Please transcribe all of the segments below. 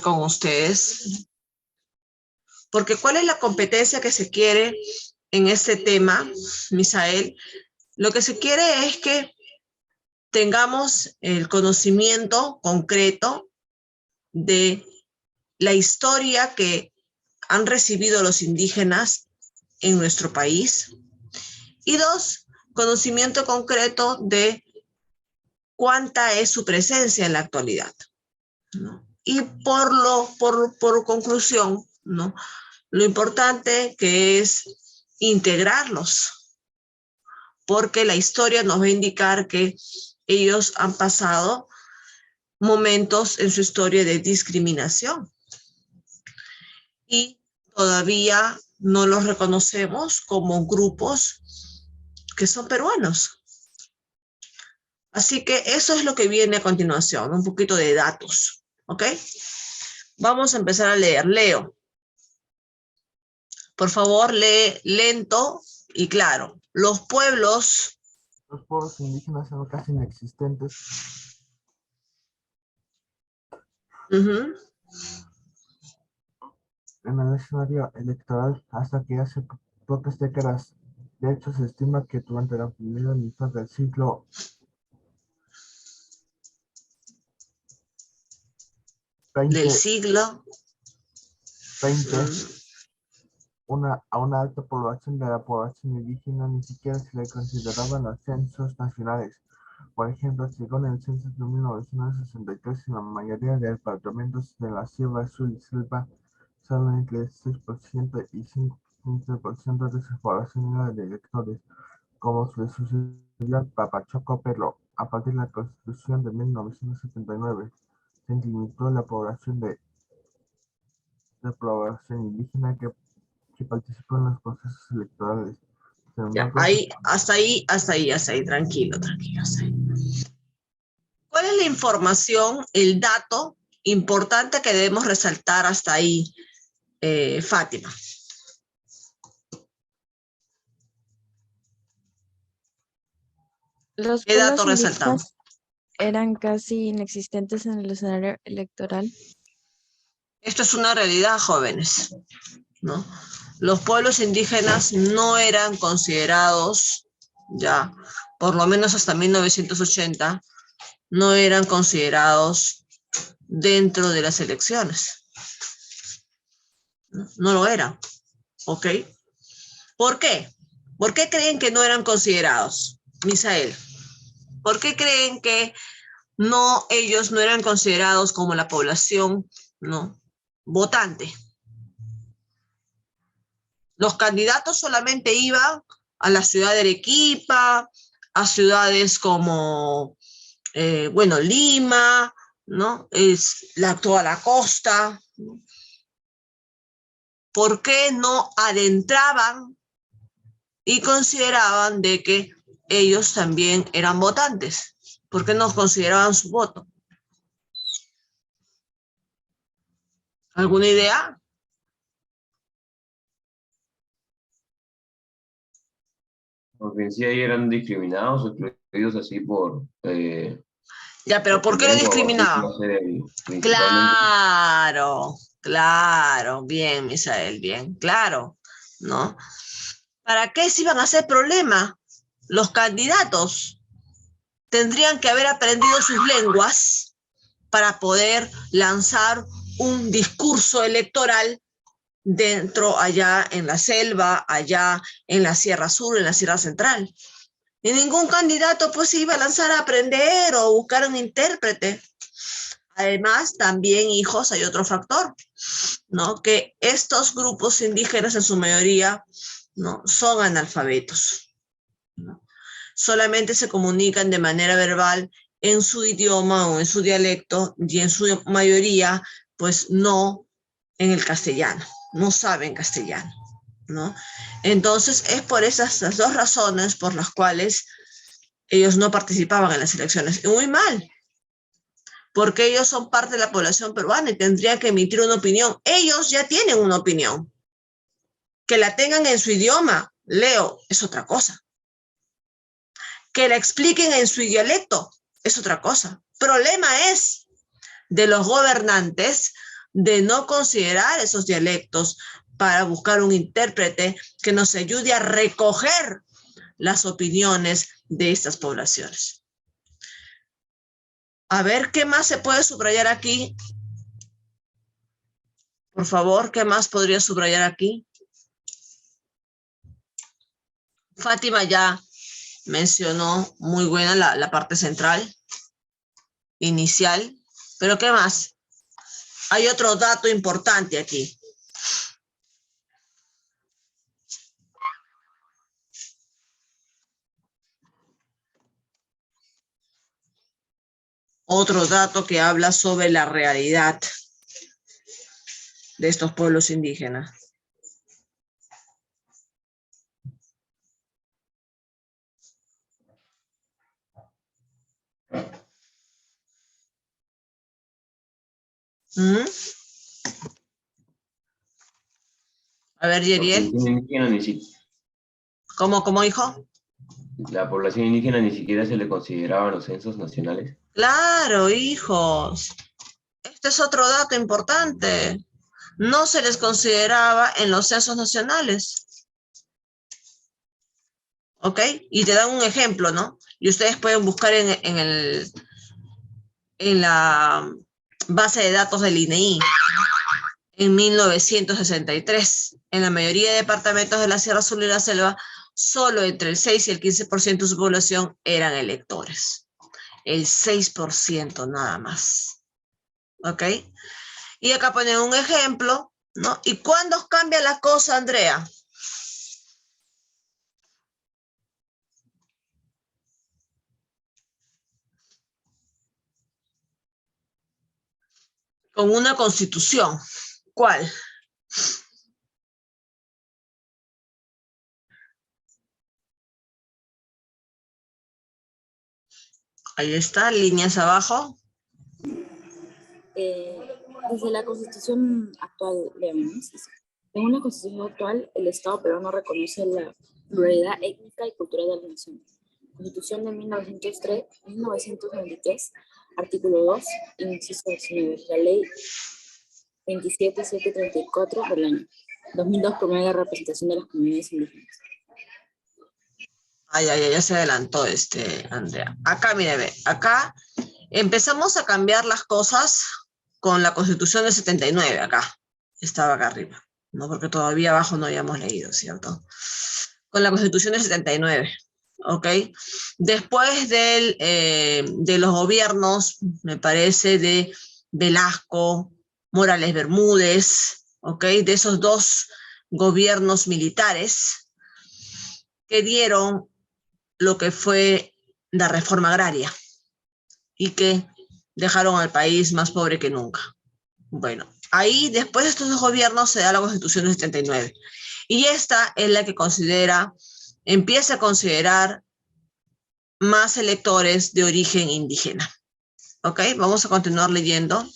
con ustedes, porque ¿cuál es la competencia que se quiere en este tema, Misael? Lo que se quiere es que tengamos el conocimiento concreto de la historia que han recibido los indígenas en nuestro país. Y dos, conocimiento concreto de cuánta es su presencia en la actualidad, ¿no? Y por conclusión, ¿no?, lo importante que es integrarlos, porque la historia nos va a indicar que ellos han pasado momentos en su historia de discriminación y todavía no los reconocemos como grupos que son peruanos. Así que eso es lo que viene a continuación, un poquito de datos, ¿ok? Vamos a empezar a leer. Leo. Por favor, lee lento y claro. Los pueblos indígenas son casi inexistentes. En el escenario electoral hasta que hace pocas décadas. De hecho, se estima que durante la primera mitad del siglo del siglo XX, a una alta población de la población indígena ni siquiera se le consideraban los censos nacionales. Por ejemplo, según el censo de 1963, en la mayoría de departamentos de la Sierra Azul y Selva, solamente el 6% y 15% de su población era de electores, como le sucedió al Papachoco, pero a partir de la Constitución de 1979 se limitó la población de población indígena que participó en los procesos electorales. Ya, ahí, hasta ahí, tranquilo. Hasta ahí. ¿Cuál es la información, el dato importante que debemos resaltar hasta ahí, Fátima? Los ¿Qué dato pueblos resaltamos? indígenas eran casi inexistentes en el escenario electoral. Esto es una realidad, jóvenes, ¿no? Los pueblos indígenas no eran considerados, ya, por lo menos hasta 1980, no eran considerados dentro de las elecciones. No lo eran, ¿ok? ¿Por qué? ¿Por qué creen que no eran considerados, Misael? ¿Por qué creen que ellos no eran considerados como la población, ¿no?, votante? Los candidatos solamente iban a la ciudad de Arequipa, a ciudades como, Lima, ¿no?, toda la costa. ¿Por qué no adentraban y consideraban de que ellos también eran votantes? ¿Por qué no consideraban su voto? ¿Alguna idea? Porque en sí ahí eran discriminados, excluidos así por... Ya, pero ¿por qué lo discriminaban? Claro, claro, bien, Misael, bien, claro, ¿no? ¿Para qué se iban a hacer problema? Los candidatos tendrían que haber aprendido sus lenguas para poder lanzar un discurso electoral dentro, allá en la selva, allá en la Sierra Sur, en la Sierra Central. Y ningún candidato pues se iba a lanzar a aprender o buscar un intérprete. Además, también, hijos, hay otro factor, ¿no? Que estos grupos indígenas en su mayoría, ¿no?, son analfabetos, ¿no? Solamente se comunican de manera verbal en su idioma o en su dialecto y en su mayoría, pues no en el castellano, no saben castellano, ¿no? Entonces, es por esas las dos razones por las cuales ellos no participaban en las elecciones. Y muy mal, porque ellos son parte de la población peruana y tendrían que emitir una opinión. Ellos ya tienen una opinión. Que la tengan en su idioma, Leo, es otra cosa. Que la expliquen en su dialecto, es otra cosa. Problema es de los gobernantes de no considerar esos dialectos para buscar un intérprete que nos ayude a recoger las opiniones de estas poblaciones. A ver, ¿qué más se puede subrayar aquí? Por favor, ¿qué más podría subrayar aquí? Fátima ya mencionó muy buena la parte central, inicial, pero ¿qué más? Hay otro dato importante aquí. Otro dato que habla sobre la realidad de estos pueblos indígenas. ¿Mm? A ver, Yeriel. ¿Cómo, hijo? La población indígena ni siquiera se le consideraba en los censos nacionales. Claro, hijos. Este es otro dato importante. No se les consideraba en los censos nacionales. ¿Ok? Y te dan un ejemplo, ¿no? Y ustedes pueden buscar en la base de datos del INEI. En 1963, en la mayoría de departamentos de la Sierra Azul y la Selva, solo entre el 6 y el 15% de su población eran electores. El 6% nada más. ¿Ok? Y acá ponen un ejemplo, ¿no? ¿Y cuándo cambia la cosa, Andrea? Con una constitución. ¿Cuál? Ahí está, líneas abajo. Desde la Constitución actual, veamos. Según la Constitución actual, el Estado peruano reconoce la pluralidad étnica y cultural de la nación. Constitución de 1993, artículo 2, inciso 19. La ley 27734 del año 2002 promueve la representación de las comunidades indígenas. Ya se adelantó Andrea. Acá, mire, ve, acá empezamos a cambiar las cosas con la Constitución del 79, acá. Estaba acá arriba, ¿no? Porque todavía abajo no habíamos leído, ¿cierto? Con la Constitución del 79, ¿ok? Después de los gobiernos, me parece, de Velasco, Morales Bermúdez, ¿ok? De esos dos gobiernos militares que dieron lo que fue la reforma agraria y que dejaron al país más pobre que nunca. Bueno, ahí después de estos dos gobiernos se da la Constitución del 79 y esta es la que empieza a considerar más electores de origen indígena. ¿Ok? Vamos a continuar leyendo.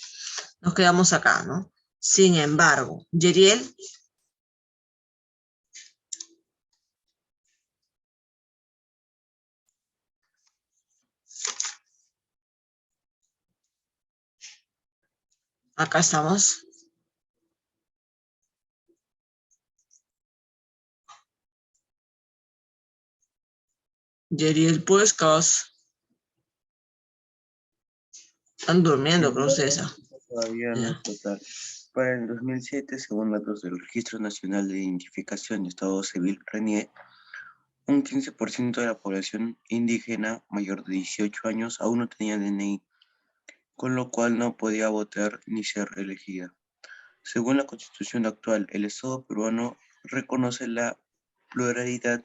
Nos quedamos acá, ¿no? Sin embargo, Yeriel. Acá estamos. Yeriel Puescas. Están durmiendo, creo ustedes. Todavía no es total. Para el 2007, según datos del Registro Nacional de Identificación de Estado Civil, RENIE, un 15% de la población indígena mayor de 18 años aún no tenía DNI, con lo cual no podía votar ni ser elegida. Según la Constitución actual, el Estado peruano reconoce la pluralidad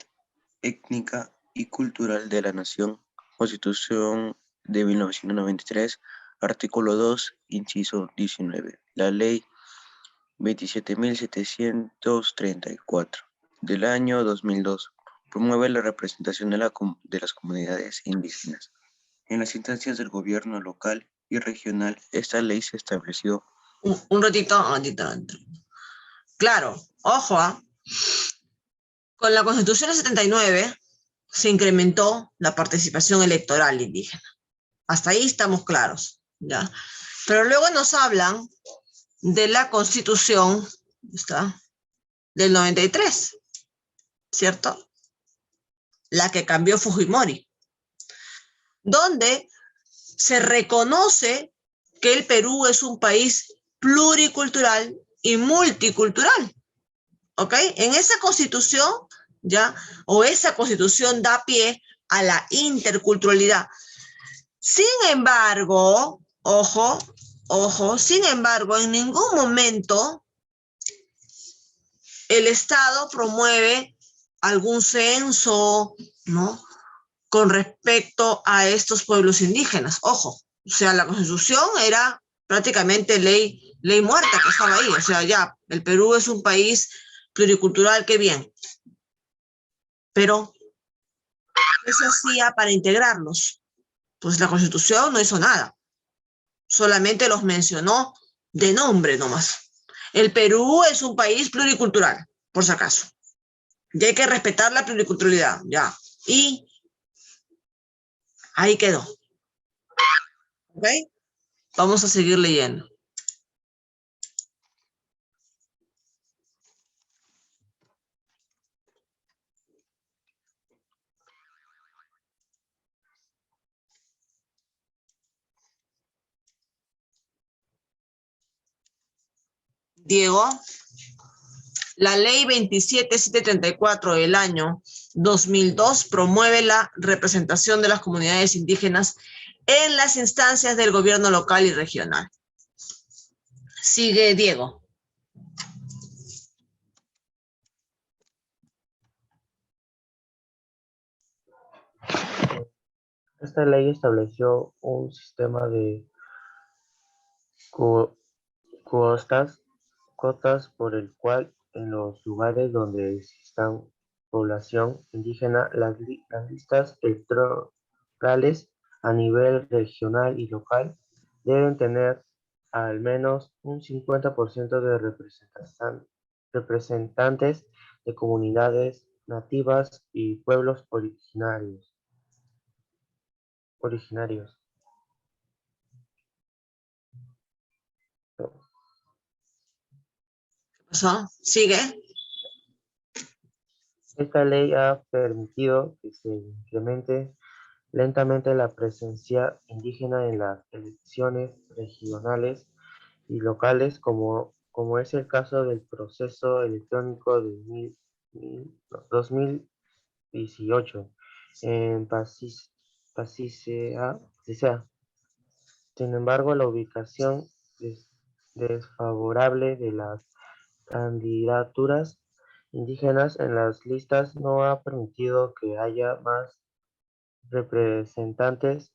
étnica y cultural de la nación. Constitución de 1993, artículo 2, inciso 19. La ley 27.734 del año 2002 promueve la representación de las comunidades indígenas. En las instancias del gobierno local y regional, esta ley se estableció. Un ratito. Claro, ojo, con la Constitución del 79 se incrementó la participación electoral indígena. Hasta ahí estamos claros, ¿ya? Pero luego nos hablan de la Constitución, ¿está?, del 93, ¿cierto? La que cambió Fujimori, donde se reconoce que el Perú es un país pluricultural y multicultural, ¿ok? En esa Constitución, ¿ya? O esa Constitución da pie a la interculturalidad. Sin embargo, sin embargo, en ningún momento el Estado promueve algún censo, ¿no?, con respecto a estos pueblos indígenas. Ojo, o sea, la Constitución era prácticamente ley muerta que estaba ahí. O sea, ya, el Perú es un país pluricultural, qué bien. Pero, ¿qué se hacía para integrarlos? Pues la Constitución no hizo nada. Solamente los mencionó de nombre nomás. El Perú es un país pluricultural, por si acaso. Y hay que respetar la pluriculturalidad, ya. Y ahí quedó. ¿Ok? Vamos a seguir leyendo. Diego, la ley 27734 del año 2002 promueve la representación de las comunidades indígenas en las instancias del gobierno local y regional. Sigue Diego. Esta ley estableció un sistema de cuotas por el cual en los lugares donde existan población indígena, las listas electorales a nivel regional y local deben tener al menos un 50% de representantes de comunidades nativas y pueblos originarios. ¿Pasó? Sigue. Esta ley ha permitido que se incremente lentamente la presencia indígena en las elecciones regionales y locales, como es el caso del proceso electrónico de 2018 en Pasisea. Sin embargo, la ubicación desfavorable de las candidaturas indígenas en las listas no ha permitido que haya más representantes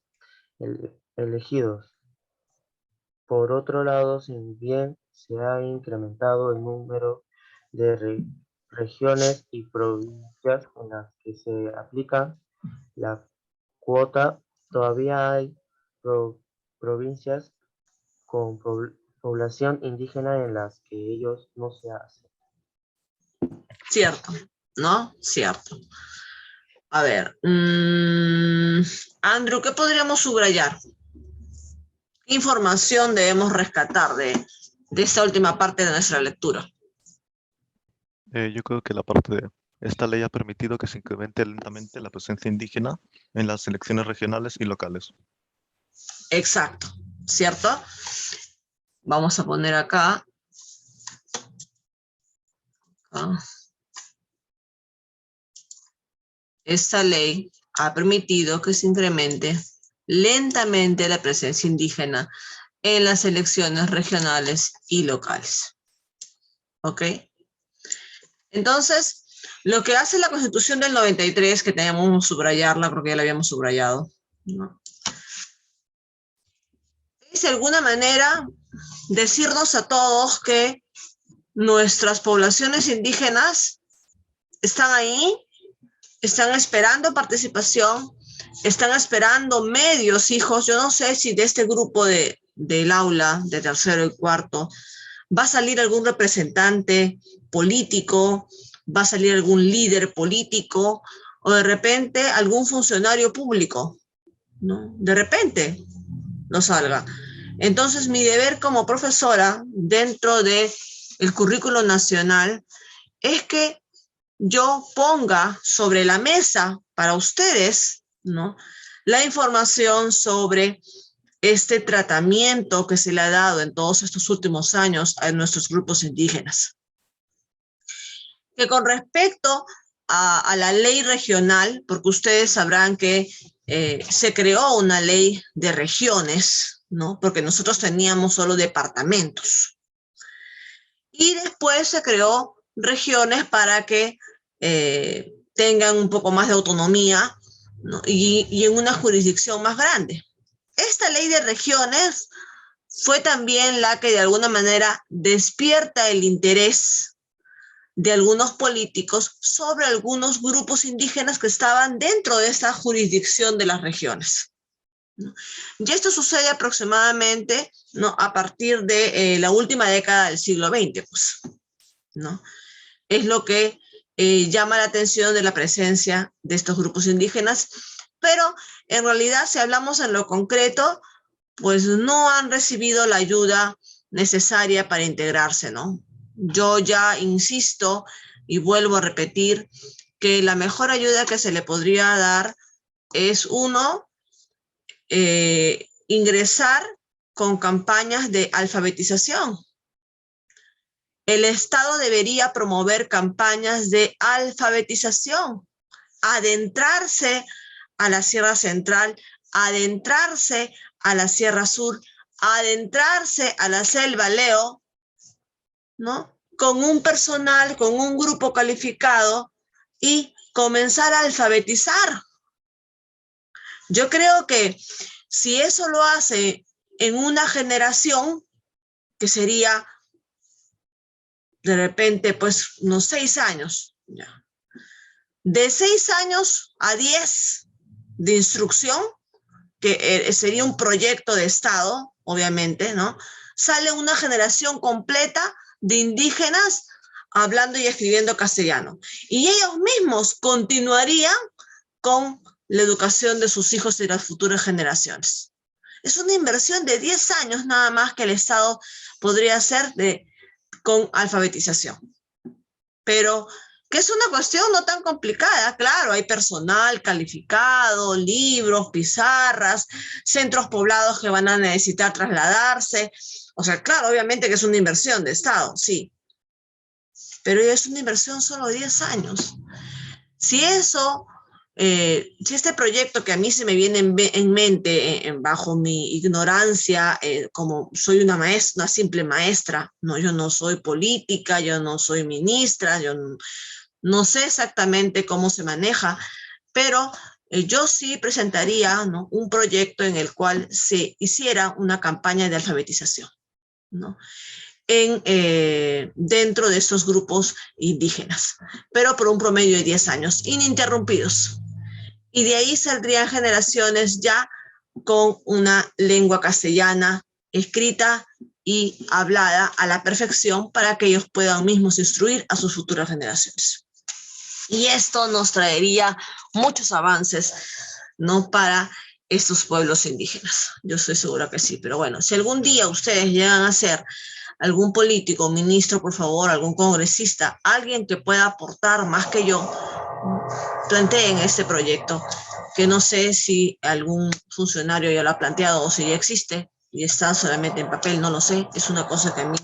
elegidos. Por otro lado, si bien se ha incrementado el número de regiones y provincias en las que se aplica la cuota, todavía hay provincias con población indígena en las que ellos no se hacen. Cierto, ¿no? Cierto. A ver, Andrew, ¿qué podríamos subrayar? ¿Qué información debemos rescatar de esta última parte de nuestra lectura? Yo creo que la parte de esta ley ha permitido que se incremente lentamente la presencia indígena en las elecciones regionales y locales. Exacto, ¿cierto? Vamos a poner acá. Esta ley ha permitido que se incremente lentamente la presencia indígena en las elecciones regionales y locales. ¿Ok? Entonces, lo que hace la Constitución del 93, que tenemos que subrayarla, creo que ya la habíamos subrayado, ¿no?, es de alguna manera decirnos a todos que nuestras poblaciones indígenas están ahí, están esperando participación, están esperando medios, hijos. Yo no sé si de este grupo del aula, de tercero y cuarto, va a salir algún representante político, va a salir algún líder político, o de repente algún funcionario público, ¿no? De repente no salga. Entonces, mi deber como profesora dentro del currículo nacional es que yo ponga sobre la mesa para ustedes, ¿no?, la información sobre este tratamiento que se le ha dado en todos estos últimos años a nuestros grupos indígenas. Que con respecto a la ley regional, porque ustedes sabrán que se creó una ley de regiones, ¿no?, porque nosotros teníamos solo departamentos. Y después se creó regiones para que tengan un poco más de autonomía, ¿no?, y en una jurisdicción más grande. Esta ley de regiones fue también la que de alguna manera despierta el interés de algunos políticos sobre algunos grupos indígenas que estaban dentro de esta jurisdicción de las regiones, ¿no? Y esto sucede aproximadamente, ¿no?, a partir de la última década del siglo XX, pues, ¿no? Es lo que llama la atención de la presencia de estos grupos indígenas, pero en realidad, si hablamos en lo concreto, pues no han recibido la ayuda necesaria para integrarse, ¿no? Yo ya insisto y vuelvo a repetir que la mejor ayuda que se le podría dar es, uno, ingresar con campañas de alfabetización. El Estado debería promover campañas de alfabetización, adentrarse a la Sierra Central, adentrarse a la Sierra Sur, adentrarse a la Selva Leo, ¿no?, con un personal, con un grupo calificado y comenzar a alfabetizar. Yo creo que si eso lo hace en una generación, que sería de repente, pues, unos 6 años, ya. De 6 años a 10 de instrucción, que sería un proyecto de Estado, obviamente, ¿no?, sale una generación completa de indígenas hablando y escribiendo castellano. Y ellos mismos continuarían con la educación de sus hijos y las futuras generaciones. Es una inversión de 10 años nada más que el Estado podría hacer con alfabetización. Pero que es una cuestión no tan complicada, claro, hay personal calificado, libros, pizarras, centros poblados que van a necesitar trasladarse. O sea, claro, obviamente que es una inversión de Estado, sí. Pero es una inversión solo de 10 años. Si eso, si este proyecto que a mí se me viene en mente, bajo mi ignorancia, como soy una maestra, una simple maestra, no, yo no soy política, yo no soy ministra, yo no sé exactamente cómo se maneja, pero yo sí presentaría, ¿no?, un proyecto en el cual se hiciera una campaña de alfabetización, ¿no?, dentro de estos grupos indígenas, pero por un promedio de 10 años, ininterrumpidos. Y de ahí saldrían generaciones ya con una lengua castellana escrita y hablada a la perfección para que ellos puedan mismos instruir a sus futuras generaciones. Y esto nos traería muchos avances, ¿no?, para estos pueblos indígenas. Yo estoy segura que sí, pero bueno, si algún día ustedes llegan a ser algún político, ministro, por favor, algún congresista, alguien que pueda aportar más que yo, planteen este proyecto, que no sé si algún funcionario ya lo ha planteado o si ya existe y está solamente en papel, no lo sé, es una cosa que a mí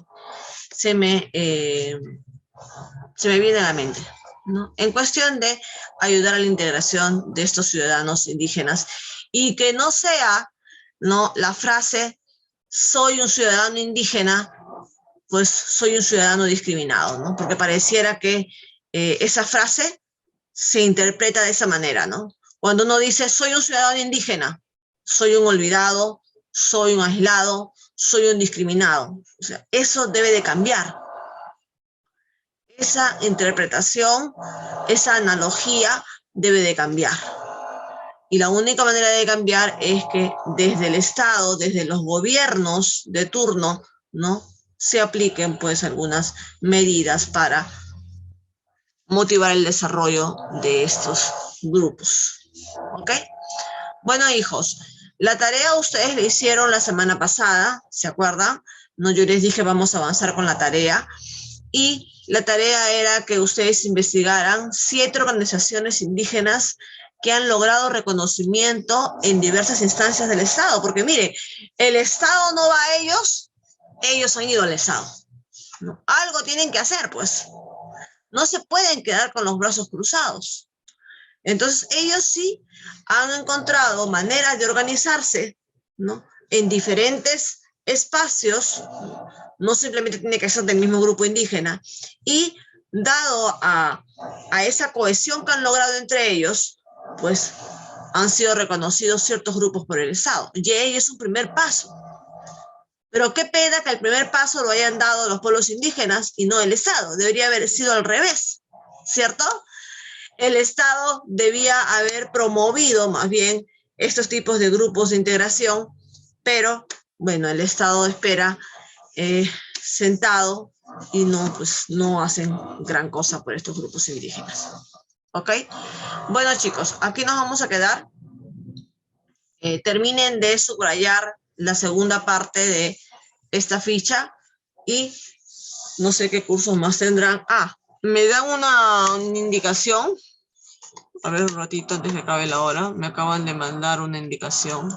se me viene a la mente, ¿no?, en cuestión de ayudar a la integración de estos ciudadanos indígenas y que no sea, ¿no?, la frase soy un ciudadano indígena, pues soy un ciudadano discriminado, ¿no?, porque pareciera que esa frase se interpreta de esa manera, ¿no? Cuando uno dice soy un ciudadano indígena, soy un olvidado, soy un aislado, soy un discriminado. O sea, eso debe de cambiar. Esa interpretación, esa analogía debe de cambiar. Y la única manera de cambiar es que desde el Estado, desde los gobiernos de turno, ¿no?, se apliquen pues algunas medidas para motivar el desarrollo de estos grupos. ¿Ok? Bueno, hijos, La tarea ustedes la hicieron la semana pasada, ¿se acuerdan? No, yo les dije vamos a avanzar con la tarea. Y la tarea era que ustedes investigaran 7 organizaciones indígenas que han logrado reconocimiento en diversas instancias del Estado. Porque mire, el Estado no va a ellos, ellos han ido al Estado. ¿No? Algo tienen que hacer, pues. No se pueden quedar con los brazos cruzados. Entonces, ellos sí han encontrado maneras de organizarse, ¿no? En diferentes espacios, no simplemente tiene que ser del mismo grupo indígena, y dado a esa cohesión que han logrado entre ellos, pues han sido reconocidos ciertos grupos por el Estado. Y ahí es un primer paso. Pero qué pena que el primer paso lo hayan dado los pueblos indígenas y no el Estado. Debería haber sido al revés, ¿cierto? El Estado debía haber promovido más bien estos tipos de grupos de integración, pero bueno, el Estado espera sentado y no, pues, no hacen gran cosa por estos grupos indígenas. ¿Ok? Bueno, chicos, aquí nos vamos a quedar. Terminen de subrayar la segunda parte de esta ficha y no sé qué cursos más tendrán. Ah, me dan una indicación. A ver, un ratito antes que acabe la hora. Me acaban de mandar una indicación.